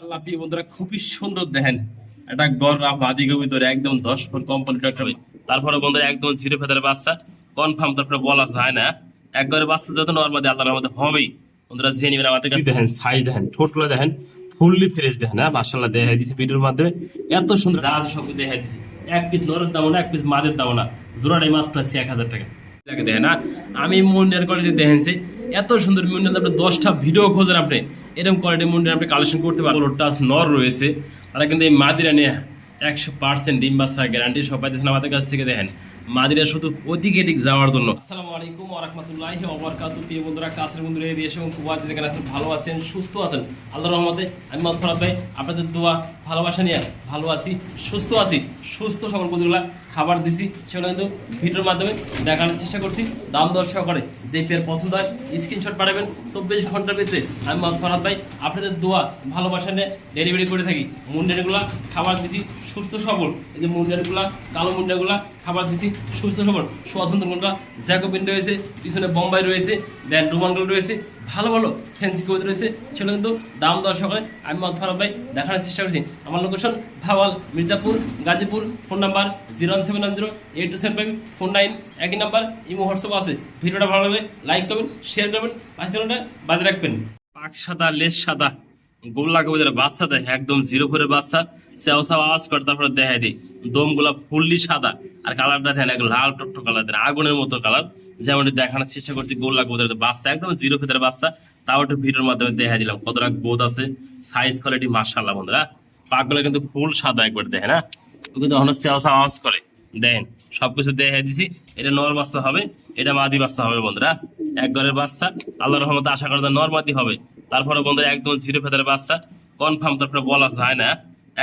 লাপি বন্ধুরা খুবই সুন্দর দেখেন। একটা গররা মাদি ভিতরে একদম 10 ফুট কমপ্লিট একটা তারপরে বন্ধুরা একদম জিরো ফেদার বাচ্চা কনফার্ম, তারপরে বলা যায় না একবারে বাচ্চা যত নর্মালি আল্লাহর মধ্যে হবেই। বন্ধুরা জেনে নেবেন আমাদের কাছে। দেখেন সাইজ দেখেন, ঠোঁটগুলো দেখেন ফুললি ফ্রেশ দেখেন। হ্যাঁ মাশাআল্লাহ দেখা দিয়েছে ভিডিওর মাধ্যমে এত সুন্দর যা আছে সব দেখা দিয়েছে। এক পিস নরের দাম না, এক পিস মাদের দাম না, জোড়াটাই মাত্র 1000 টাকা লাগে দেখেন। আমি মুন্ডের কোয়ালিটি দেখেনছি এত সুন্দর মুন্ডের, আপনি 10টা ভিডিও খোঁজেন আপনি এরকম কোয়ালিটি মুন্ডের আপনি কালেকশন করতে পারবেন। টাচ নর রয়েছে, তারা কিন্তু এই মাদিরা নিয়ে 100% ডিম বাচ্চা গ্যারান্টি সব পাইতেছেন আমাদের কাছ থেকে। দেখেন মাদিরা শুধু ওদিক এদিক যাওয়ার জন্য। আসসালামু আলাইকুম ওয়া রাহমাতুল্লাহি ওয়া বারাকাতুহু। প্রিয় বন্ধুরা, কাছের বন্ধুরা এই দেশে এবং কুয়াতে যেখানে আছেন ভালো আছেন সুস্থ আছেন আল্লাহর রহমতে। আমি মাহফুজ ভাই আপনাদের দোয়া ভালোবাসা নিয়ে ভালো আছি, সুস্থ আছি। সুস্থ সকল বন্ধুগুলা খাবার দিছি সেগুলো কিন্তু ভিডিওর মাধ্যমে দেখানোর চেষ্টা করছি। দাম দর সহকারে যে পেয়ার পছন্দ হয় স্ক্রিনশট পাঠাবেন 24 ঘন্টার ভিতরে। আমি মাহফুজ ভাই আপনাদের দোয়া ভালোবাসা নিয়ে ডেলিভারি করে থাকি। মুন্ডেরগুলা খাবার দিছি সুস্থ সবল, এই যে মুন্ডারগুলা কালো মুন্ডারগুলা খাবার দিছি সুস্থ সবল। সোয়াসন্তরগুলা জ্যাকোবিন রয়েছে, পিছনে বোম্বাই রয়েছে, দেন রুমানগুলো রয়েছে, ভালো ভালো ফ্যান্সি কবিতা রয়েছে। সেগুলো কিন্তু দাম দেওয়া সকালে আমি ফারুক ভাই দেখানোর চেষ্টা করছি। আমার location Bhawal, Mirzapur, Gazipur. Phone number 01790827549, একই নাম্বার। ইমো হোয়াটসঅ্যাপ আছে। ভিডিওটা ভালো লাগলে লাইক করবেন, শেয়ার করবেন, পাঁচ দিনটা বাজে রাখবেন। পাক সাদা, লেস সাদা, গোল্লা কবিতার বাচ্চা দেয় একদম 0 ফুটের বাচ্চা, সেও সাও আওয়াজ করে তারপরে দেখা দিই। দমগুলা ফুললি সাদা আর কালারটা দেখেন এক লাল টকটক কালার দেন, আগুনের মতো কালার। যেমনটি দেখানোর চেষ্টা করছি গোল্লা কবিতার বাচ্চা একদম 0 ফুটের বাচ্চা, তাও একটু ভিডিওর মাধ্যমে দেখা দিলাম কতটা গোদ আছে, সাইজ কোয়ালিটি মাশাআল্লাহ। বন্ধুরা পাকগুলো কিন্তু ফুল সাদা একবার দেখেন। হ্যাঁ ও কিন্তু এখন সেও সাও আওয়াজ করে দেখেন, সবকিছু দেখা দিছি। এটা নর বাচ্চা হবে, এটা মাদি বাচ্চা হবে। বন্ধুরা এক ঘরের বাচ্চা, আল্লাহর রহমতে আশা করা যায় নর মাদি হবে। তারপরে বন্ধুরা একদম 0 ফেদার বাচ্চা কনফার্ম, তারপরে বলা যায় না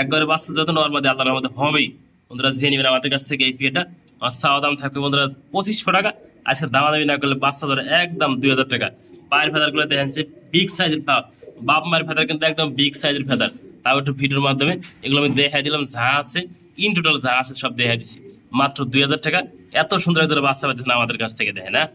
একবারে বাচ্চা যত নর্মাদি আল্লাহর মধ্যে হবেই। বন্ধুরা জেনে নেবেন আমাদের কাছ থেকে এই পিয়েটা। আর চাওয়া দাম থাকবে বন্ধুরা 2500 টাকা। আজকে দামাদামি না করলে বাচ্চা ধরে একদম 2000 টাকা। পায়ের ফেদার গুলো দেখেন বিগ সাইজের বাপ মায়ের ফেদার কিন্তু একদম বিগ সাইজের ফেদার, তাও একটু ভিডিওর মাধ্যমে এগুলো আমি দেখাই দিলাম। যা আছে ইন টোটাল যা আছে সব দেখাই দিচ্ছি মাত্র 2000 টাকা। এত সুন্দর একজন বাচ্চা পাইতেছেন আমাদের কাছ থেকে দেখেন। হ্যাঁ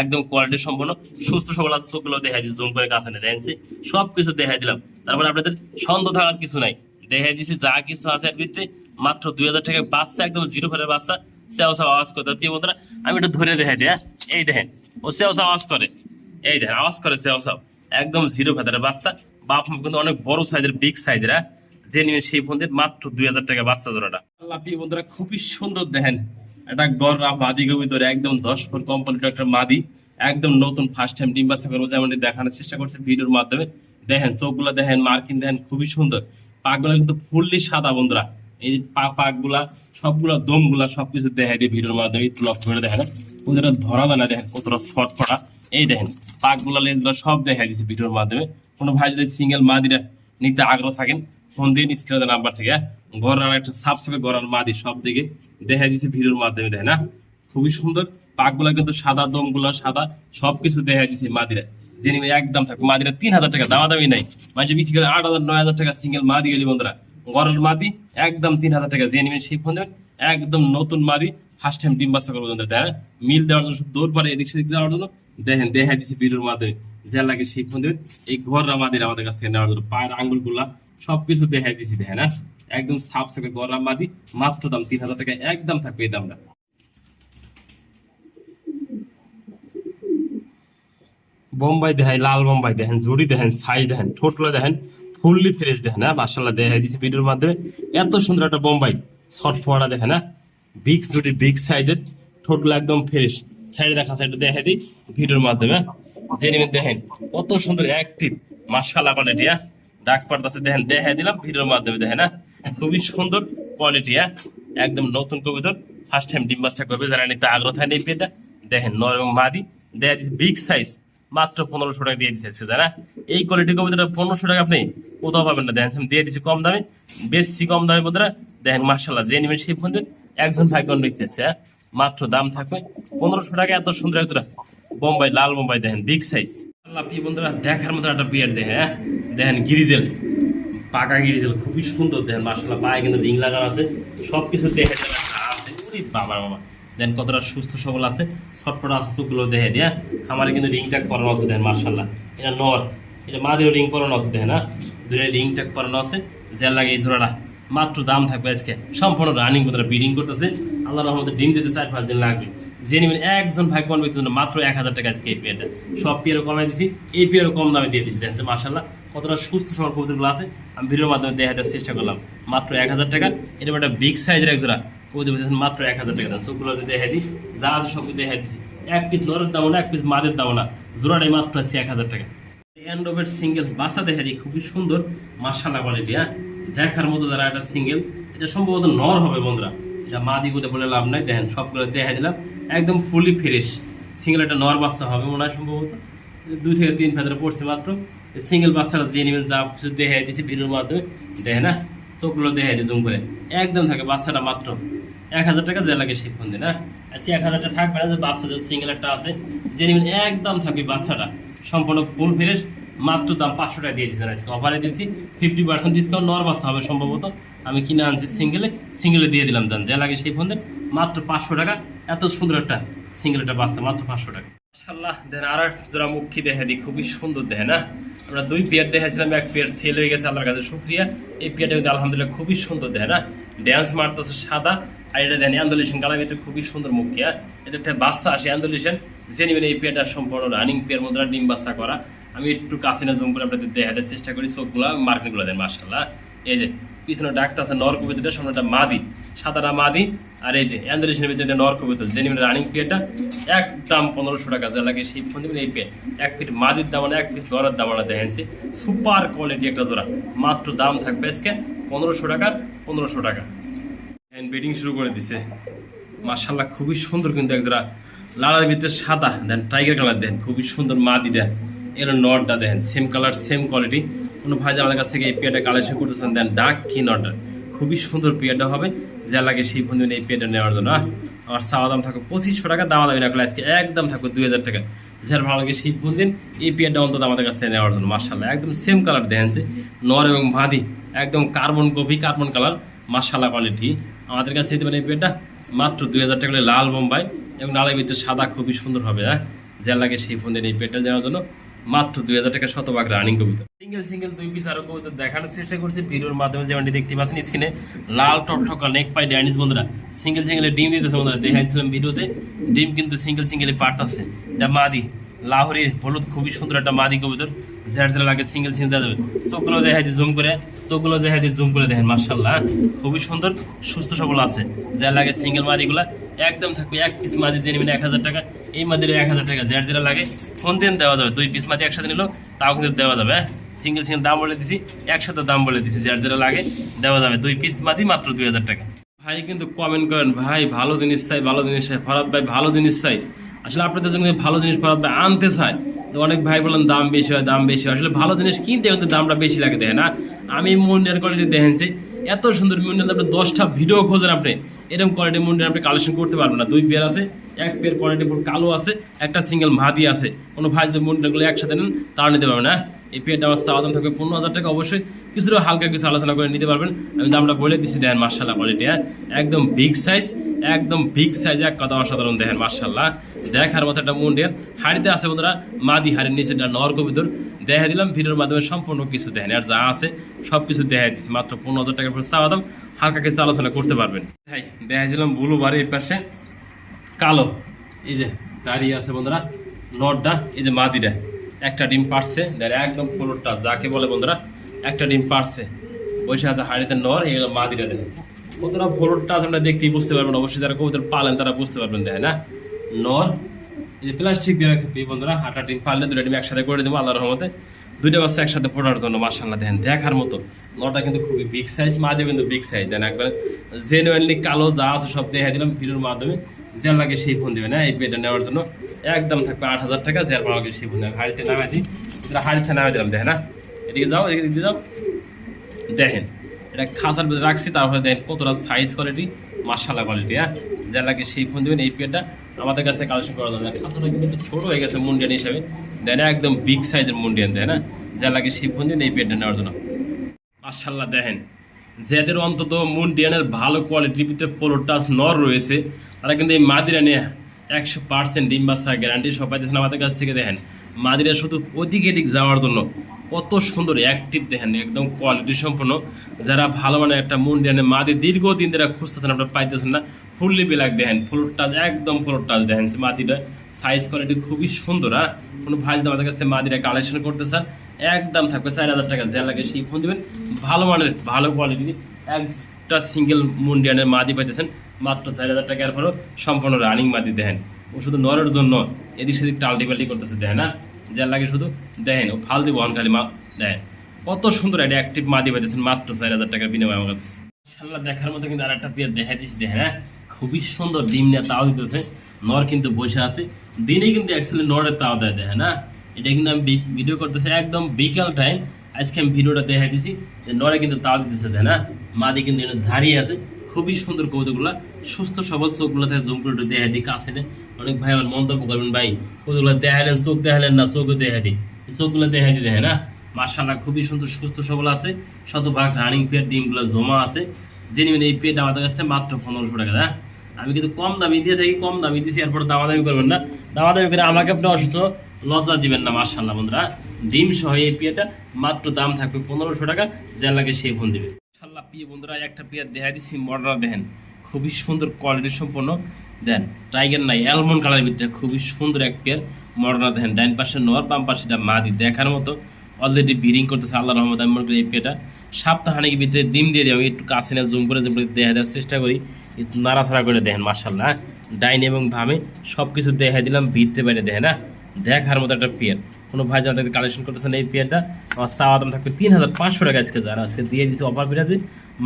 একদম কোয়ালিটি সম্পন্ন সুস্থ সবল আছে। চোখগুলো দেখাই দিচ্ছি জুম করে কাছে দেখেছি, সবকিছু দেখাই দিলাম। তারপরে আপনাদের সন্দেহ থাকার কিছু নাই, দেখাই দিচ্ছি যা কিছু আছে এর ভিতরে মাত্র 2000 টাকা। বাচ্চা একদম 0 ফেদার বাচ্চা, সেও সাও আওয়াজ করতে প্রিয় বন্ধুরা। আমি একটু ধরে দেখাই দিই। হ্যাঁ এই দেখেন ও সেও সাও আওয়াজ করে, এই দেখেন আওয়াজ করে সেও সাও একদম 0 ফেদার বাচ্চা। বাপ মা কিন্তু অনেক বড় সাইজের বিগ সাইজের। হ্যাঁ যে নিবেন সেই ফোন দিয়ে মাত্র 2000 টাকা বাচ্চা জোড়াটা। আল্লাহ প্রিয় বন্ধুরা খুবই সুন্দর দেখেন। একটা গররা মাদি ভিতরে একদম 10 ফুট কমপ্লিট একটা মাদি, একদম নতুন ফার্স্ট টাইম ডিম বাচ্চা করবো যেমন দেখানোর চেষ্টা করছে ভিডিওর মাধ্যমে। দেখেন চোখগুলা দেখেন, মার্কিন দেখেন খুবই সুন্দর। পাকগুলা কিন্তু ফুললি সাদা বন্ধুরা। এই পাকগুলা সবগুলা দমগুলা সবকিছু দেখাই দিয়ে ভিডিওর মাধ্যমে একটু লক্ষ্য করে দেখেন। ওদের ধরা যায় না, দেখেন কতটা শর্ট পড়া। এই দেখেন পাকগুলা লেজগুলা সব দেখাই দিচ্ছে ভিডিওর মাধ্যমে। কোনো ভাই যদি সিঙ্গেল মাদিরা নিতে আগ্রহ থাকেন ফোন দিন স্ক্রিনে নাম্বার থেকে। গড়ার একটা সাবসেপে গড়ার মাদি সব দিকে দেখা দিচ্ছে ভিডিওর মাধ্যমে দেখেন। না খুবই সুন্দর পাকগুলা কিন্তু সাদা, দমগুলা সাদা, সবকিছু দেখা দিচ্ছে মাদিরা। যে নিবে একদম থাকবে মাদিরা 3000 টাকা, দামাদামি নাই। মানুষ বিক্রি করে 8000 9000 টাকা সিঙ্গেল মাদি গেলি বন্ধুরা। গড়ার মাদি একদম 3000 টাকা, যে নিবেন সেই ফোন দেবেন। একদম নতুন মাদি ফার্স্ট টাইম ডিম বাচ্চা করবো দেখেন। মিল দেওয়ার জন্য শুধু দৌড় পারে এদিক সেদিক যাওয়ার জন্য দেখেন দেখা দিচ্ছে ভিডিওর মাধ্যমে। যা লাগে সেই ফোন দেবেন। এই গড়রা মাদিরা আমাদের কাছ থেকে নেওয়ার জন্য পায়ের আঙ্গুলগুলা সবকিছু দেখাই দিছি দেখেন। হ্যাঁ একদম সাফ সাফে গররা মাদি, মাত্র দাম 3000 টাকা একদম থাকবে এই দামটা। বোম্বাই দেখেন, লাল বোম্বাই দেখেন, জুড়ি দেখেন, সাইজ দেখেন, ঠোঁটগুলো দেখেন ফুললি ফ্রেশ দেখেন। হ্যাঁ মাশাআল্লাহ দেখাই দিছি ভিডিওর মাধ্যমে। এত সুন্দর একটা বোম্বাই শর্ট ফোয়ারা দেখেন। হ্যাঁ বিগ জুটি বিগ সাইজের, ঠোঁটগুলো একদম ফ্রেশ। সাইডে রাখা সাইডে দেখাই দিই ভিডিওর মাধ্যমে। জেনে দেখেন কত সুন্দর অ্যাক্টিভ মাশাআল্লাহ কোয়ালিটি। হ্যাঁ ডাক পারতেছে দেখেন, দেখাই দিলাম ভিডিওর মাধ্যমে দেখেন। হ্যাঁ খুবই সুন্দর কোয়ালিটি। হ্যাঁ একদম নতুন কবুতর ফার্স্ট টাইম ডিম বাচ্চা করবে যারা নিতে আগ্রহ থাকে এই পেটা দেখেন। নর এবং মাদি দেখা দিচ্ছে বিগ সাইজ, মাত্র 1500 টাকা দিয়ে দিচ্ছে যারা। এই কোয়ালিটি কবুতরটা 1500 টাকা আপনি কোথাও পাবেন না, দেখেন দিয়ে দিচ্ছি কম দামে, বেশি কম দামে বন্ধুরা দেখেন। মাশাআল্লাহ যে নিবেন সেই ফোন একজন ভাগ্যবান ব্যক্তি আছে। হ্যাঁ মাত্র দাম থাকবে 1500 টাকা। এত সুন্দর একটা বোম্বাই, লাল বোম্বাই দেখেন বিগ সাইজ। আল্লাহ প্রিয় বন্ধুরা দেখার মতো একটা বিয়ার দেখেন। হ্যাঁ দেখেন গিরিজেল, পাকা গিরিজেল খুবই সুন্দর দেখেন মাশাআল্লাহ। পায়ে কিন্তু রিং লাগানো আছে, সবকিছু দেখে আছে। বাবা বাবা দেন কতটা সুস্থ সবল আছে, ছটফট আছে, চোখগুলো দেখে দিয়া। আমারে কিন্তু রিংটা করানো আছে দেখেন মাশাআল্লাহ। এটা নর, এটা মাদিরও রিং করানো আছে দেখেন। হ্যাঁ দুটো রিং ট্যাগ পরানো আছে, যা লাগে এই জোড়াটা মাত্র দাম থাকবে আজকে সম্পূর্ণ রানিং বন্ধুরা, ব্রিডিং করতেছে, আল্লাহ রহমতে ডিম দিতে 4-5 দিন লাগবে। যে নেবেন একজন ভাই কোন ব্যক্তির জন্য মাত্র 1000 টাকা আজকে এই পেয়ারটা। সব পেয়ারও কমাই দিছি, এই পেয়ারও কম দামে দিয়ে দিচ্ছি। দেখছেন মাশাআল্লাহ কতটা সুস্থ সবল কবুতরগুলো আছে, আমি ভিডিওর মাধ্যমে দেখাতে চেষ্টা করলাম। মাত্র 1000 টাকা, এরকম একটা বিগ সাইজের এক জোড়া কবুতর মাত্র 1000 টাকা দেন। সবগুলো দেখাই দিই, যা আছে সব দেখাই দিচ্ছি। এক পিস নরের দামও না, এক পিস মাদের দামও না, জোড়াটাই মাত্র আছে 1000 টাকা। অ্যান্ড্রয়েড সিঙ্গেল বাচ্চা দেখা দিই, খুবই সুন্দর মাশাআল্লাহ কোয়ালিটি। হ্যাঁ দেখার মতো যারা একটা সিঙ্গেল, এটা সম্ভবত নর হবে বন্ধুরা, এটা মাদি করে বলে লাভ নাই। দেখেন সবগুলো দেখাই দিলাম, একদম ফুলি ফ্রেশ সিঙ্গেল একটা নর বাচ্চা হবে মনে হয়, সম্ভবত 2 থেকে 3 ফেদারে পড়ছে মাত্র। সিঙ্গেল বাচ্চাটা যে নেবেন যা কিছু দেখাই দিয়েছি ভিডিওর মাধ্যমে, দেখে না চোখগুলো দেখাই দিই জুম করে, একদম থাকে বাচ্চাটা মাত্র 1000 টাকা, যে লাগে সেই ফোন দিন। হ্যাঁ আজকে 1000 টাকা থাকবে না, যে বাচ্চা যে সিঙ্গেল একটা আছে যে নেবেন একদম থাকবে বাচ্চাটা সম্পূর্ণ ফুল ফ্রেশ, মাত্র দাম 500 টাকা দিয়ে দিচ্ছেন আজকে অফারে দিয়েছি। 50% ডিসকাউন্ট, নর বাচ্চা হবে সম্ভবত, আমি কিনে আনছি সিঙ্গেলে দিয়ে দিলাম। জান যে লাগে সেই ফোন দেন মাত্র 500 টাকা। এত সুন্দর একটা সিঙ্গেল একটা বাচ্চা মাত্র 500 টাকা। মাশাআল্লাহ দেন আর এক জোড়া মুখী দেখা দিই, খুবই সুন্দর দেখে না। আমরা 2 পেয়ার দেখাচ্ছিলাম, এক পেয়ার সেল হয়ে গেছে, আল্লাহর কাছে শুকরিয়া। এই পেয়ারটা কিন্তু আলহামদুলিল্লাহ খুবই সুন্দর দেখে না, ড্যান্স মারতেছে সাদা, আর এটা দেন অ্যান্ডোলেশন কালার ভিতরে খুবই সুন্দর মুখী। এদের থেকে বাচ্চা আসে অ্যান্ডোলেশন, যে নেবেন এই পেয়ারটা সম্পূর্ণ রানিং পেয়ার মধ্যে ডিম বাচ্চা করা। আমি একটু কাছে না জুম করে আপনাদের দেখাতে চেষ্টা করি, চোখগুলো মার্কিংগুলো দেন মাশাআল্লাহ। এই যে পিছনে ডাক্তার আছে নর কবিতাটা, সামনেটা মাদি, সাদাটা মাদি, আর এই যে অ্যান্ডোলেশনের ভিতরে নর কবিতা, যে নেবেন রানিং পেয়ারটা একদম 1500 টাকা, যা লাগে সেই ফোন দেবেন এই পেয়ার। এক পিস মাদির দাম না, এক পিস নরের দাম না, দেখেনছি সুপার কোয়ালিটি একটা জোড়া, মাত্র দাম থাকবে আজকে 1500 টাকা। 1500 টাকা বেডিং শুরু করে দিছে মাশাআল্লাহ, খুবই সুন্দর কিন্তু এক জোড়া, লালার ভিতরে সাদা দেন টাইগার কালার দেন, খুবই সুন্দর মাদিটা, এর নটটা দেখেন সেম কালার সেম কোয়ালিটি। কোনো ভাই আমাদের কাছ থেকে এই পেয়ারটা কালেকশন করতেছেন দেন ডাক কি নটটা, খুবই সুন্দর পেয়ারটা হবে, যা লাগে সেই ফোন এই পেয়ারটা নেওয়ার জন্য। আমার চাওয়া দাম থাকবে 2500 টাকা, দাম দামি রাখলে আজকে একদম থাকবে 2000 টাকা। যার ভালো লাগে সেই ফোন দিন এই পেয়ারটা অন্তত আমাদের কাছ থেকে নেওয়ার জন্য। মাশাআল্লাহ একদম সেম কালার দেখেনছে, নর এবং মাদি একদম কার্বন কপি, কার্বন কালার মাশাআল্লাহ কোয়ালিটি। আমাদের কাছে দিতে পারেন এই পেয়ারটা মাত্র 2000 টাকা, লাল বোম্বাই এবং লালের ভিতরে সাদা, খুবই সুন্দর হবে। হ্যাঁ যার লাগে সেই ফোন দিন এই পেয়ারটা নেওয়ার জন্য মাত্র 2000 টাকা, শতভাগ রানিং কবিতা। সিঙ্গেল 2 পিস আরো কবিতা দেখানোর চেষ্টা করছি ভিডিওর মাধ্যমে, যেমনটি দেখতে পাচ্ছেন স্ক্রিনে লাল টকটকা নেক পাই ড্যানিস বন্ধুরা, সিঙ্গেলে ডিম দিতেছে বন্ধুরা, দেখাইছিলাম ভিডিওতে ডিম কিন্তু সিঙ্গেলে পারতাছে। যা মাদি লাহোরি হলুদ, খুবই সুন্দর একটা মাদি কবুতর, যার যারা লাগে সিঙ্গেল দেওয়া যাবে। চোখগুলো দেখাই দিই জুম করে দেখেন মাশাআল্লাহ খুবই সুন্দর সুস্থ সবল আছে। যা লাগে সিঙ্গেল মাদিগুলা একদম থাকবে, এক পিস মাদি যে নেবেন 1000 টাকা, এই মাদির 1000 টাকা, যার যেটা লাগে ফোন দিন দেওয়া যাবে। 2 পিস মাদি একসাথে নিলেও তাও কিন্তু দেওয়া যাবে। সিঙ্গেল দাম বলে দিছি, একসাথে দাম বলে দিছি, যার যেটা লাগে দেওয়া যাবে। 2 পিস মাদি মাত্র 2000 টাকা। ভাই কিন্তু কমেন্ট করেন ভাই ভালো জিনিস চাই, ফরাদ ভাই ভালো জিনিস চাই। আসলে আপনাদের জন্য ভালো জিনিস ফরাদ ভাই আনতে চাই, তো অনেক ভাই বলেন দাম বেশি হয়, আসলে ভালো জিনিস কিনতে কিন্তু দামটা বেশি লাগে দেয় না। আমি মুন্ডিয়ার কোয়ালিটি দেখেছি, এত সুন্দর মুন্ডিয়াল, আপনি 10টা ভিডিও খোঁজেন, আপনি এরকম কোয়ালিটি মুন্ডিয়াল আপনি কালেকশন করতে পারবেন না। 2 পেয়ার আছে, এক পেয়ার কোয়ালিটি কালো আছে, একটা সিঙ্গেল মাদি আছে। কোনো ভাই যদি মুন্ডিয়ালগুলো একসাথে নেন তাও নিতে পারবেন না। এই পেয়ারটা আমার চাওয়া দাম থাকবে 15000 টাকা, অবশ্যই কিছুটা হালকা কিছু আলোচনা করে নিতে পারবেন। আমি দামটা বলে দিচ্ছি, দেখেন মাশাআল্লাহ কোয়ালিটি, একদম বিগ সাইজ, এক কথা অসাধারণ দেখেন মাশাআল্লাহ, দেখার মতো একটা মুন্ডিয়াল। হাড়িতে আছে বন্ধুরা মাদি, হাড়ির নিচে নর কবুতর দেখা দিলাম ভিডিওর মাধ্যমে, সম্পূর্ণ কিছু দেখেন আর যা আছে সব কিছু দেখাই দিচ্ছি। মাত্র 15000 টাকার পর চাওয়া দাম, হালকা কিছু আলোচনা করতে পারবেন। হ্যাঁ দেখাইছিলাম ব্লু বাড়ির পাশে কালো, এই যে দাঁড়িয়ে আছে বন্ধুরা নরটা, এই যে মাদিটা একটা ডিম পারছে, একদম ফ্লোরটা যাকে বলে বন্ধুরা, একটা ডিম পারছে, বসে আছে হাড়িতে নর, এই মাদিটা দেখেন কতটা ফ্লোরটা আমরা দেখতেই বুঝতে পারবেন। অবশ্যই যারা কবুতর পালেন তারা বুঝতে পারবেন, দেখেন না নর, এই যে প্লাস্টিক দিয়ে রাখছে বন্ধুরা, 8টা ডিম পারলে 2টা ডিম একসাথে করে দেবো আল্লাহর রহমতে, 2টা বাচ্চা একসাথে পড়ার জন্য। মাশাআল্লাহ দেখেন দেখার মতো, নরটা কিন্তু খুবই বিগ সাইজ, মাদিও কিন্তু বিগ সাইজ, দেন একবার জেনুইনলি কালো যা আছে সব দেখা দিলাম ভিডিওর মাধ্যমে, যার লাগে সেই ফোন দেবে না এই পেটা নেওয়ার জন্য একদম থাকবে 8000 টাকা, যার ভালো লাগে সেই ফোন দেবে। হাড়িতে নামাই দিই, হাড়িতে নামাই দিলাম, দেখেন না এদিকে যাও, এদিকে যাও, দেখেন এটা খাঁচার ভিতরে রাখছি, তারপরে দেখেন কতটা সাইজ কোয়ালিটি, মাশাআল্লাহ কোয়ালিটি। যার লাগে সেই ফোন দেবেন এই পেয়ারটা আমাদের কাছে কালেকশন করা যাবে। খাঁচাটা কিন্তু ছোটো হয়ে গেছে মুন্ডিয়ান হিসাবে, দেন একদম বিগ সাইজের মুন্ডিয়ান, তাই না? যার লাগে সেই ফোন দিন এই পেয়ারটা নেওয়ার জন্য। মাশাআল্লাহ দেখেন যাদের অন্তত মুন্ডিয়ানের ভালো কোয়ালিটির ভিতরে পোলো টাচ নর রয়েছে, তারা কিন্তু এই মাদিরা নিয়ে 100% ডিম বাচ্চা গ্যারান্টি সব পাইতেছেন আমাদের কাছ থেকে। দেখেন মাদিরা শুধু অধিক যাওয়ার জন্য কত সুন্দর অ্যাক্টিভ দেখেন, একদম কোয়ালিটি সম্পন্ন। যারা ভালো মানে একটা মুন্ডিয়ানে মাদি দীর্ঘদিন ধরে খুঁজতেছেন, আপনারা পাইতেছেন না, ফুললি ব্ল্যাক দেখেন, ফুল টাচ, একদম ফুল টাচ দেখেন। মাদিটা সাইজ কোয়ালিটি খুবই সুন্দর। হ্যাঁ, কোনো ভাই যদি আমাদের কাছ থেকে মাদিরা কালেকশন করতে চান, একদম থাকবে 4000 টাকা, যা লাগে সেই ফোন দেবেন। ভালো মানের ভালো কোয়ালিটি একটা সিঙ্গেল মুন্ডিয়ানের মাদি পাইতেছেন মাত্র 4000 টাকা। এরপরও সম্পূর্ণ রানিং মাদি দেখেন। ও শুধু নরের জন্য এদিক সেদিক টাল্টি পাল্টি করতেছে, দেখেন না, যা লাগে শুধু দেখেন। ও ফাল দিব খালি মা দেখেন, কত সুন্দর একটা অ্যাক্টিভ মাদি পাইতেছেন মাত্র 4000 টাকার বিনিময়ে আমার কাছে। ইনশাল্লাহ দেখার মতো কিন্তু আর একটা পেয়ার দেখাই দিচ্ছি দেখেন। হ্যাঁ, খুবই সুন্দর ডিম নিয়ে তাও দিতেছে, নর কিন্তু বসে আছে। দিনে কিন্তু অ্যাকচুয়ালি নরের তাও দেয় দেখেন না। এটা কিন্তু আমি ভিডিও করতেছি একদম বিকাল টাইম। আজকে আমি ভিডিওটা দেখাই দিছি যে নরে কিন্তু তাও দিতেছে দেখেন না। মাদি কিন্তু দাঁড়িয়ে আছে, খুবই সুন্দর কৌতুকগুলা, সুস্থ সবল। চোখগুলো থেকে জুম করে দেখাই দিই কাছে নে। অনেক ভাই আমার মন্তব্য করবেন, ভাই কৌতুকগুলো দেখালেন, চোখ দেখালেন না, চোখও দেখাই দিই, চোখগুলো দেখাই দিই দেখেন না। মার্শাল্লাহ খুবই সুন্দর সুস্থ সবল আছে, শতভাগ রানিং পেয়ার, ডিমগুলো জমা আছে। যে নেবেন এই পেয়ারটা আমাদের কাছ থেকে মাত্র 1500 টাকা। হ্যাঁ, আমি কিন্তু কম দামি দিয়ে থাকি, কম দামি দিছি, এরপর দামাদামি করবেন না। দামাদামি করে আমাকে আপনি অসুস্থ লজ্জা দিবেন না। মার্শাল্লাহ বন্ধুরা, ডিম সহ এই পেয়ারটা মাত্র দাম থাকবে 1500 টাকা, যা লাগে সেই ফোন দিবে। মার্শাল্লাহ প্রিয় বন্ধুরা, একটা পেয়ার দেখা দিচ্ছি, মডার্ন দেখেন, খুবই সুন্দর কোয়ালিটি সম্পন্ন দেন। টাইগার নাই, অ্যালমন্ড কালারের ভিতরে খুবই সুন্দর এক পেয়ার মডার্ন দেখেন। ডাইন পাশে নর, বাম পাশে মাদি, দেখার মতো অলরেডি ব্রিডিং করতেছে আল্লাহ রহমত। আমি মনে করি এই পেয়ারটা সপ্তাহখানেক ভিতরে ডিম দিয়ে দিই। আমি একটু কাছে না জুম করে দেখা দেওয়ার চেষ্টা করি, একটু নাড়াছাড়া করে দেখেন। মার্শাল্লাহ ডাইন এবং ভামে সব কিছু দেখা দিলাম, ভিতরে বাইরে দেখেন না, দেখার মতো একটা পেয়ার। কোনো ভাই যাদের কালেকশন করতেছেন এই পেয়ারটা, আমার চাওয়া দাম থাকবে 3500 টাকা। আজকে যারা আজকে দিয়ে দিচ্ছি অফার পেয়ারে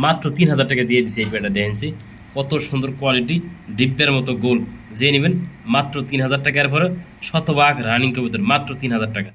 মাত্র 3000 টাকা দিয়ে দিচ্ছি এই পেয়ারটা দেখেছি। কত সুন্দর কোয়ালিটি, ডিব্বের মতো গোল, যে নেবেন মাত্র 3000 টাকার পরে, শতভাগ রানিং কবুতর মাত্র 3000 টাকা।